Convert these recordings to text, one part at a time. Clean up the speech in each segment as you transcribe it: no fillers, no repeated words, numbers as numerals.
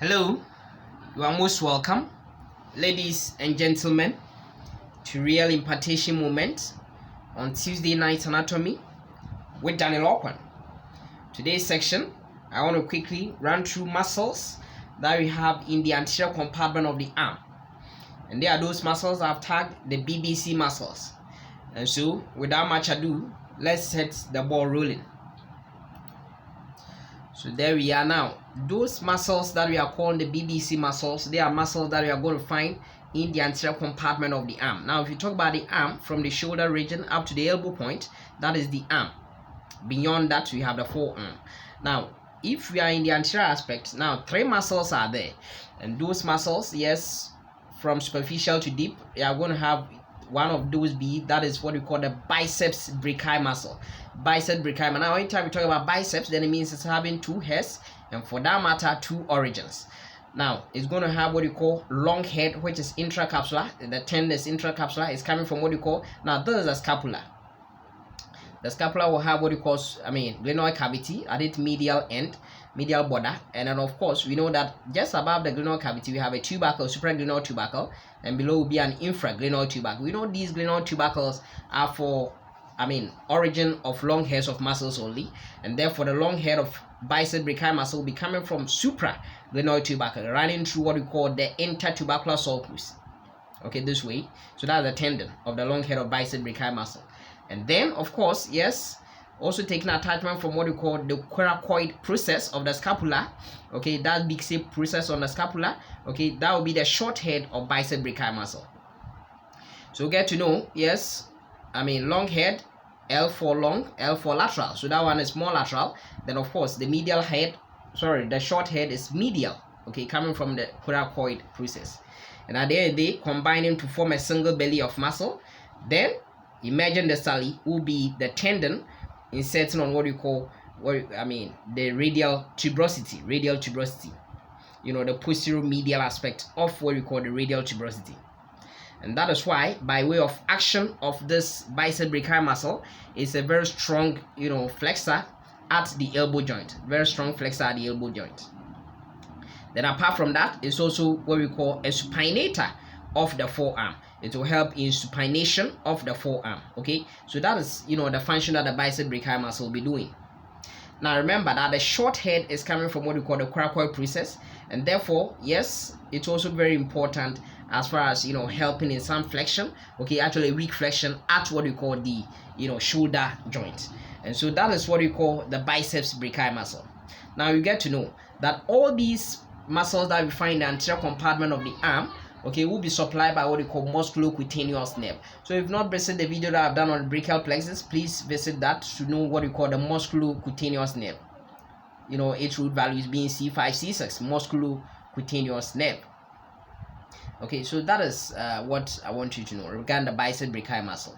Hello, you are most welcome, ladies and gentlemen, to Real Impartation Moment on Tuesday Night Anatomy with Daniel Okwan. Today's section, I want to quickly run through muscles that we have in the anterior compartment of the arm. And they are those muscles I've tagged the BBC muscles. And so, without much ado, let's set the ball rolling. So there we are now. Those muscles that we are calling the BBC muscles, they are muscles that we are going to find in the anterior compartment of the arm. Now, if you talk about the arm from the shoulder region up to the elbow point, that is the arm. Beyond that, we have the forearm. Now, if we are in the anterior aspect, now 3 muscles are there. And those muscles, yes, from superficial to deep, we are going to have one of those that is what we call the biceps brachii muscle. Biceps brachii. Now, anytime we talk about biceps, then it means it's having 2 heads, and for that matter, 2 origins. Now, it's going to have what you call long head, which is intracapsular. The tendon is intracapsular. It's coming from what you call, now this is a scapula. The scapula will have what you call, glenoid cavity at its medial end, medial border, and then of course we know that just above the glenoid cavity we have a tubercle, supraglenoid tubercle, and below will be an infraglenoid tubercle. We know these glenoid tubercles are for origin of long hairs of muscles only, and therefore the long head of biceps brachii muscle will be coming from supraglenoid tubercle, running through what we call the intertubercular sulcus. Okay, this way. So that's the tendon of the long head of biceps brachii muscle. And then, of course, yes, also taking attachment from what we call the coracoid process of the scapula. Okay, that big shape process on the scapula. Okay, that will be the short head of biceps brachii muscle. So get to know, yes, long head, L for long, L for lateral. So that one is more lateral. Then, of course, the medial head, the short head is medial. Okay, coming from the coracoid process. And at the end of the day, combining to form a single belly of muscle. Then, imagine the sally will be the tendon inserting on what you call the radial tuberosity. You know, the posterior medial aspect of what we call the radial tuberosity. And that is why, by way of action of this biceps brachii muscle, it's a very strong, flexor at the elbow joint. Very strong flexor at the elbow joint. Then apart from that, it's also what we call a supinator of the forearm. It will help in supination of the forearm. Okay, so that is the function that the biceps brachii muscle will be doing. Now remember that the short head is coming from what we call the coracoid process, and therefore, yes, it's also very important as far as helping in some flexion. Okay, actually weak flexion at what we call the shoulder joint. And so that is what we call the biceps brachii muscle. Now you get to know that all these muscles that we find in the anterior compartment of the arm, okay, will be supplied by what we call musculocutaneous nerve. So if you've not visited the video that I've done on the brachial plexus, please visit that to know what we call the musculocutaneous nerve. Its root value is being C5, C6, musculocutaneous nerve. Okay, so that is what I want you to know regarding the biceps brachii muscle.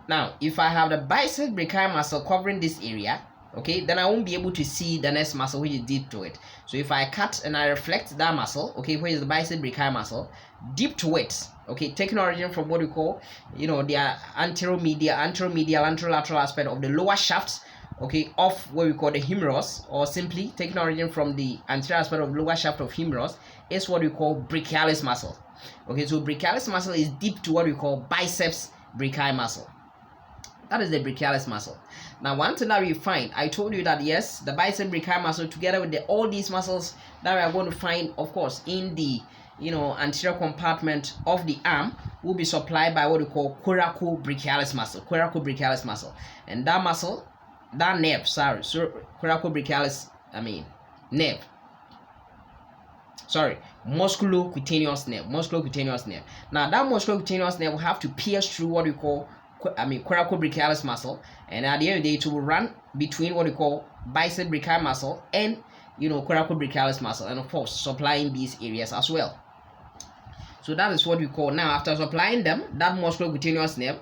Now, if I have the biceps brachii muscle covering this area, okay, then I won't be able to see the next muscle which is deep to it. So if I cut and I reflect that muscle, okay, which is the biceps brachii muscle, deep to it, okay, taking origin from what we call, the anterolateral aspect of the lower shaft, okay, of what we call the humerus, or simply taking origin from the anterior aspect of the lower shaft of humerus, is what we call brachialis muscle. Okay, so brachialis muscle is deep to what we call biceps brachii muscle. That is the brachialis muscle. Now, one thing that we find, I told you that yes, the biceps brachii muscle together with all these muscles that we are going to find, of course, in the anterior compartment of the arm will be supplied by what we call coracobrachialis muscle. Coracobrachialis muscle, and that muscle, that nerve, coracobrachialis, nerve. Musculocutaneous nerve. Musculocutaneous nerve. Now, that musculocutaneous nerve will have to pierce through what we call coracobrachialis muscle, and at the end of the day it will run between what we call biceps brachii muscle and coracobrachialis muscle, and of course supplying these areas as well. So that is what we call, now after supplying them, that musculocutaneous nerve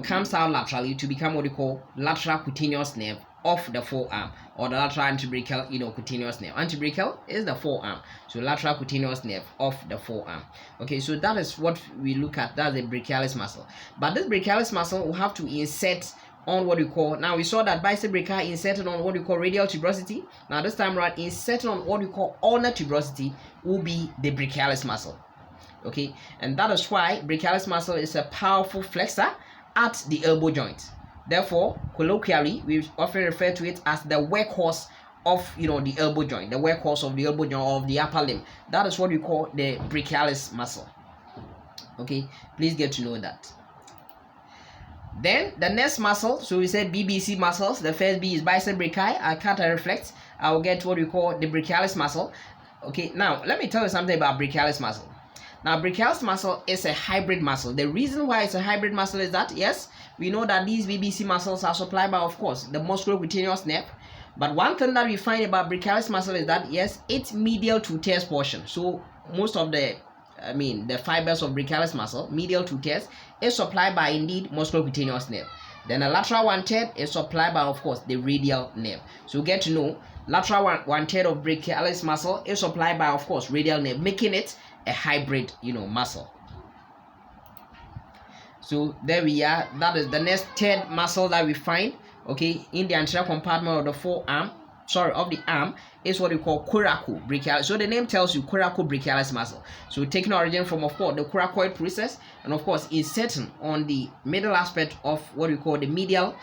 comes out laterally to become what we call lateral cutaneous nerve of the forearm, or the lateral antebrachial cutaneous nerve. Antebrachial is the forearm, so lateral cutaneous nerve of the forearm. Okay, so that is what we look at. That's the brachialis muscle. But this brachialis muscle will have to insert on what we call, now we saw that biceps brachii inserted on what we call radial tuberosity. Now this time around, inserted on what we call ulnar tuberosity will be the brachialis muscle. Okay, and that is why brachialis muscle is a powerful flexor at the elbow joint. Therefore, colloquially, we often refer to it as the workhorse of the elbow joint, the workhorse of the elbow joint of the upper limb. That is what we call the brachialis muscle. Okay, please get to know that. Then the next muscle, so we said BBC muscles. The first B is biceps brachii. I can't reflect. I will get what we call the brachialis muscle. Okay, now let me tell you something about brachialis muscle. Now, brachialis muscle is a hybrid muscle. The reason why it's a hybrid muscle is that, yes, we know that these BBC muscles are supplied by, of course, the musculocutaneous nerve. But one thing that we find about brachialis muscle is that, yes, it's medial to teres portion. So most of the fibers of brachialis muscle, medial to teres, is supplied by indeed musculocutaneous nerve. Then the lateral 1/3 is supplied by, of course, the radial nerve. So get to know, lateral 1/3 of brachialis muscle is supplied by, of course, radial nerve, making it a hybrid, muscle. So there we are. That is the next third muscle that we find, okay, in the anterior compartment of the forearm. Of the arm is what we call coracobrachialis. So the name tells you coracobrachialis muscle. So taking origin from, of course, the coracoid process, and of course inserting on the middle aspect of what we call the medial,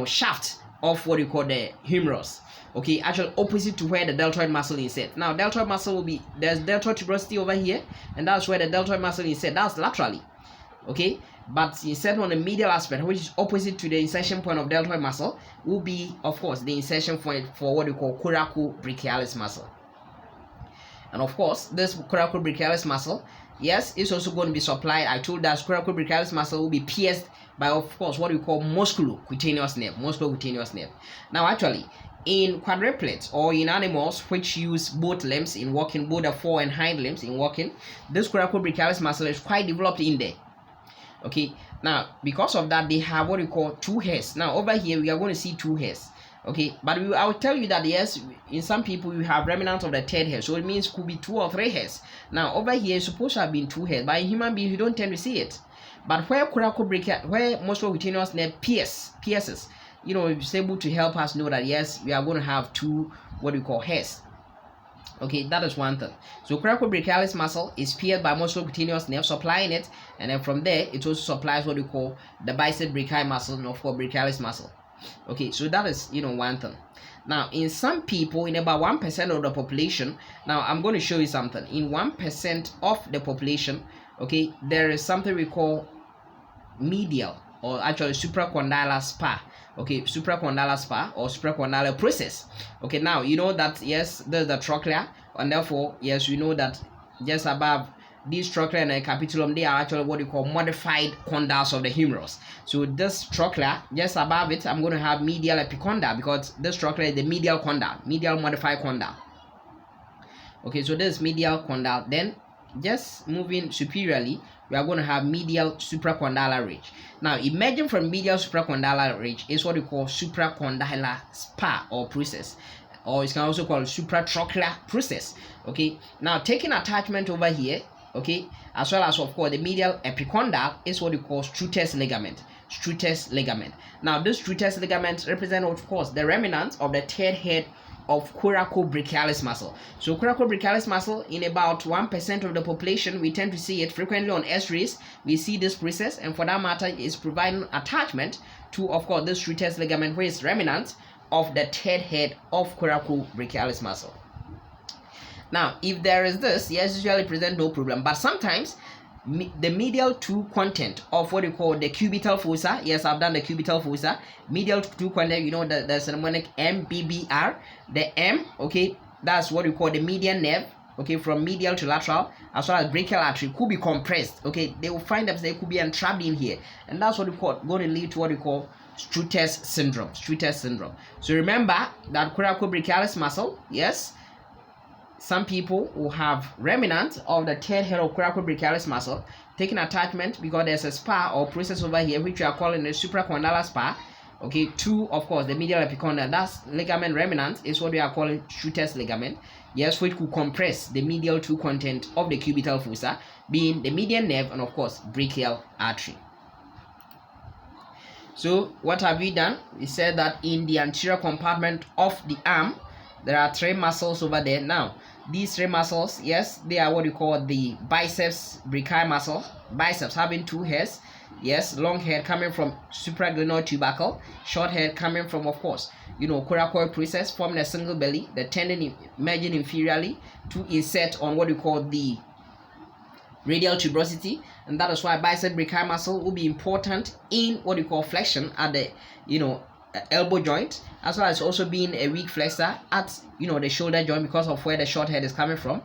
shaft of what we call the humerus. Okay, actually opposite to where the deltoid muscle is set. Now deltoid muscle will be, there's deltoid tuberosity over here, and that's where the deltoid muscle is set. That's laterally. Okay, but inserted on the medial aspect, which is opposite to the insertion point of deltoid muscle, will be, of course, the insertion point for what we call coracobrachialis muscle. And of course, this coracobrachialis muscle, yes, is also going to be supplied. I told that coracobrachialis muscle will be pierced by, of course, what we call musculocutaneous nerve. Now, actually, in quadrupleds or in animals which use both limbs in walking, both the fore and hind limbs in walking, this coracobrachialis muscle is quite developed in there. Okay, now because of that, they have what we call two hairs. Now over here we are going to see two hairs. Okay, but I will tell you that, yes, in some people you have remnants of the third hair, so it means it could be 2 or 3 hairs. Now over here it's supposed to have been 2 hairs, but in human beings you don't tend to see it. But where where musculocutaneous nerve pierces, it's able to help us know that, yes, we are going to have 2 what we call hairs. Okay, that is one thing. So coracobrachialis muscle is pierced by musculocutaneous nerve, supplying it, and then from there it also supplies what we call the biceps brachii muscle and, of course, brachialis muscle. Okay, so that is one thing. Now in some people, in about 1% of the population, now I'm going to show you something. In 1% of the population, okay, there is something we call medial, or actually supracondylar spar. Okay, supracondylar spar or supracondylar process. Okay, now you know that, yes, there's the trochlea, and therefore, yes, we know that just above these trochlea and the capitulum, they are actually what we call modified condyles of the humerus. So this trochlea, just above it, I'm going to have medial epicondyle, because this trochlea is the medial condyle, medial modified condyle. Okay, so this is medial condyle. Then just moving superiorly, we are going to have medial supracondylar ridge. Now emerging from medial supracondylar ridge is what we call supracondylar spar or process, or it can also call supratrochlear process. Okay, now taking attachment over here, okay, as well as, of course, the medial epicondyle is what we call Struthers ligament. Now this Struthers ligament represents, of course, the remnants of the third head of coracobrachialis muscle. So coracobrachialis muscle, in about 1% of the population, we tend to see it frequently on X-rays. We see this process, and for that matter, is providing attachment to, of course, this Struthers ligament, which is remnant of the third head of coracobrachialis muscle. Now, if there is this, yes, usually present no problem, but sometimes the medial 2 content of what we call the cubital fossa, yes, I've done the cubital fossa, medial 2 content, the mnemonic MBBR, the M, okay, that's what we call the median nerve, okay, from medial to lateral, as well as brachial artery, could be compressed, okay, they will find that they could be entrapped in here, and that's what we call, going to lead to what we call Struthers syndrome. So remember that coracobrachialis muscle, yes, some people will have remnant of the third head of coracobrachialis muscle taking attachment, because there's a spar or process over here which we are calling the supracondylar spar, okay, to, of course, the medial epicondyle. That's ligament remnant is what we are calling Struthers ligament, yes, which could compress the medial 2 content of the cubital fossa, being the median nerve and, of course, brachial artery. So what have we done? We said that in the anterior compartment of the arm, there are 3 muscles over there. Now, these 3 muscles, yes, they are what you call the biceps brachii muscle. Biceps having 2 hairs. Yes, long head coming from supraglenoid tubercle, short head coming from, of course, coracoid process, forming a single belly, the tendon emerging inferiorly to insert on what you call the radial tuberosity, and that is why bicep brachii muscle will be important in what you call flexion at the elbow joint, as well as also being a weak flexor at the shoulder joint because of where the short head is coming from.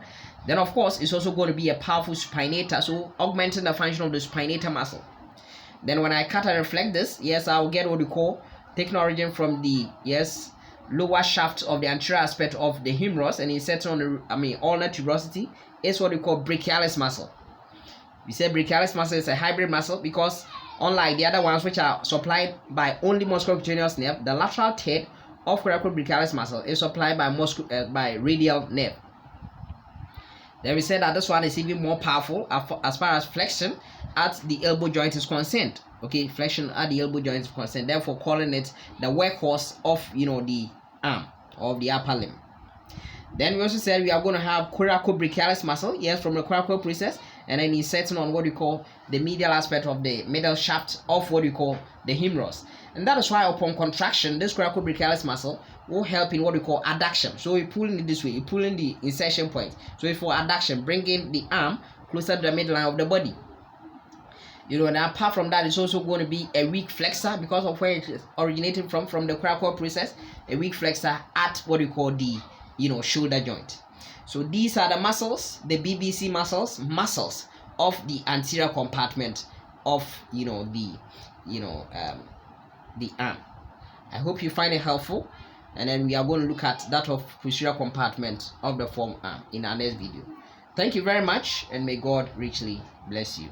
Then of course it's also going to be a powerful supinator, so augmenting the function of the supinator muscle. Then when I cut and reflect this, yes, I'll get what you call taking origin from the lower shaft of the anterior aspect of the humerus and inserting on the ulnar tuberosity is what we call brachialis muscle. We say brachialis muscle is a hybrid muscle because unlike the other ones which are supplied by only musculocutaneous nerve, the lateral third of coracobrachialis muscle is supplied by radial nerve. Then we said that this one is even more powerful as far as flexion at the elbow joint is concerned. Okay, flexion at the elbow joint is concerned. Therefore, calling it the workhorse of the arm of the upper limb. Then we also said we are going to have coracobrachialis muscle, yes, from the coracoid process, and then inserting on what we call the medial aspect of the middle shaft of what we call the humerus. And that is why upon contraction, this coracobrachialis muscle will help in what we call adduction. So we're pulling it this way, you're pulling the insertion point. So for adduction, bringing the arm closer to the midline of the body. And apart from that, it's also going to be a weak flexor because of where it is originating from the coracoid process, a weak flexor at what we call the shoulder joint. So these are the muscles, the BBC muscles of the anterior compartment of the arm. I hope you find it helpful, and then we are going to look at that of posterior compartment of the forearm in our next video. Thank you very much, and may God richly bless you.